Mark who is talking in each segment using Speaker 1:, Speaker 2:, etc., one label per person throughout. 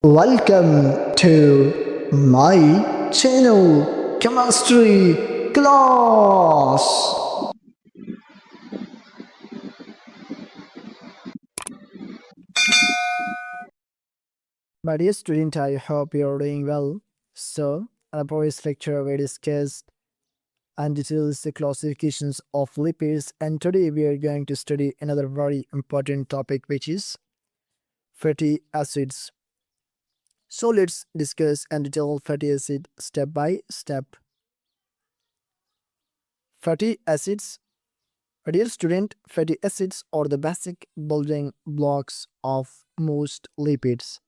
Speaker 1: Welcome to my channel, Chemistry Class. My dear student, I hope you are doing well. So, in the previous lecture, we discussed and details the classifications of lipids, and today we are going to study another very important topic, which is fatty acids. So, let's discuss and detail fatty acid step by step. Fatty acids. My dear student, fatty acids are the basic building blocks of most lipids.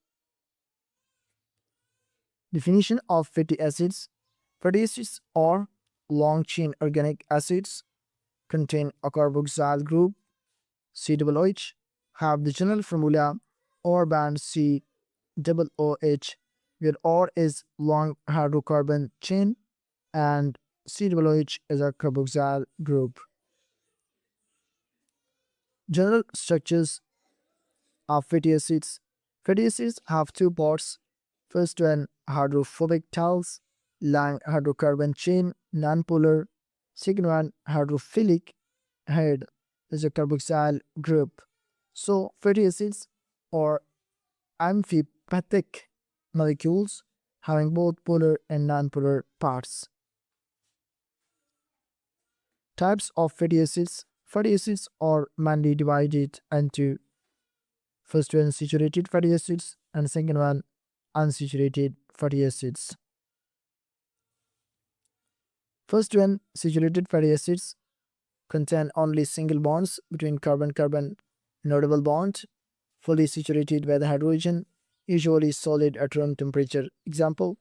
Speaker 1: Definition of fatty acids. Fatty acids are long-chain organic acids, contain a carboxyl group, COOH, have the general formula or band COOH, where R is long hydrocarbon chain and COOH is a carboxyl group. General structures of fatty acids. Fatty acids have two parts. First one, hydrophobic tails, long hydrocarbon chain, nonpolar. Second one, hydrophilic head, is a carboxyl group. So fatty acids are amphipathic molecules having both polar and nonpolar parts. Types of fatty acids. Fatty acids are mainly divided into first one, saturated fatty acids, and second one, unsaturated fatty acids. First one, saturated fatty acids contain only single bonds between carbon-carbon, notable bond, fully saturated with hydrogen, usually solid at room temperature. Example,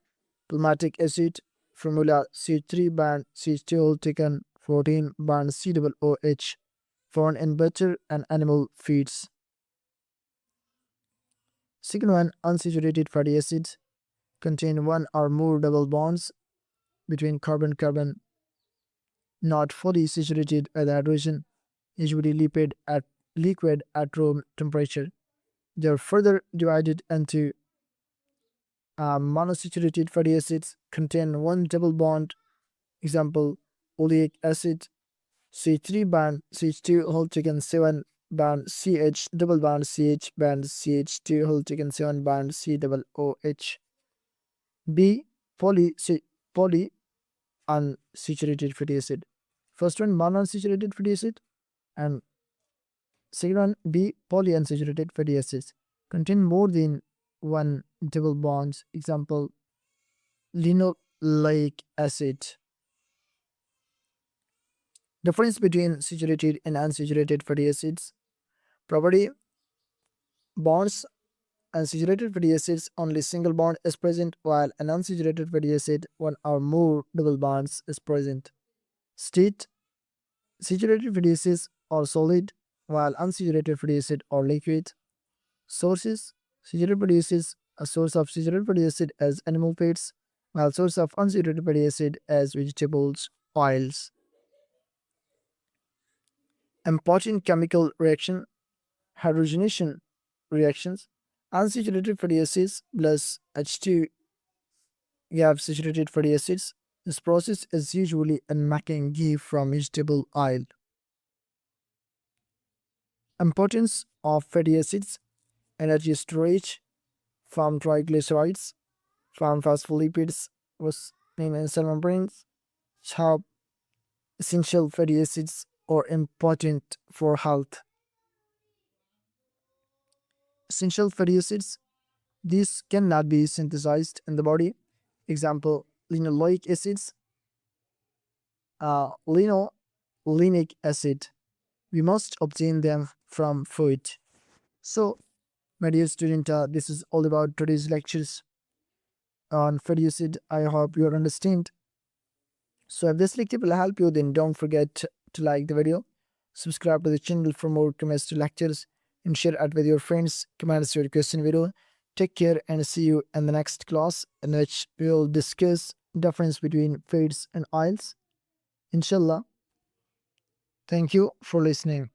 Speaker 1: palmitic acid, formula C3 band CH2 taken 14 band COOH, found in butter and animal feeds. Second one, unsaturated fatty acids contain one or more double bonds between carbon-carbon, not fully saturated with hydrogen, usually liquid at room temperature. They are further divided into monosaturated fatty acids contain one double bond. Example, oleic acid, C3 band CH2 whole taken 7 band CH double band CH band CH2 whole taken 7 band C double OH. B, poly unsaturated fatty acid. First one, monounsaturated fatty acid, and second one, B, polyunsaturated fatty acids contain more than one double bonds. Example, linoleic acid. Difference between saturated and unsaturated fatty acids. Property: bonds. Unsaturated fatty acids, only single bond is present, while an unsaturated fatty acid, one or more double bonds is present. State: saturated fatty acids are solid, while unsaturated fatty acids are liquid. Sources: saturated fatty acids, a source of saturated fatty acid as animal fats, while source of unsaturated fatty acid as vegetables, oils. Important chemical reaction: hydrogenation reactions. Unsaturated fatty acids plus H2 give saturated fatty acids. This process is usually in making ghee from vegetable oil. Importance of fatty acids: energy storage, farm triglycerides, farm phospholipids, was in cell membranes. How essential fatty acids are important for health. Essential fatty acids, these cannot be synthesized in the body. Example, linoleic acids, linolenic acid. We must obtain them from food. So, my dear student, this is all about today's lectures on fatty acid. I hope you understand. So, if this lecture will help you, then don't forget to like the video, subscribe to the channel for more chemistry lectures, and share it with your friends. Comment your question video. Take care and see you in the next class, in which we will discuss difference between fats and oils. Inshallah. Thank you for listening.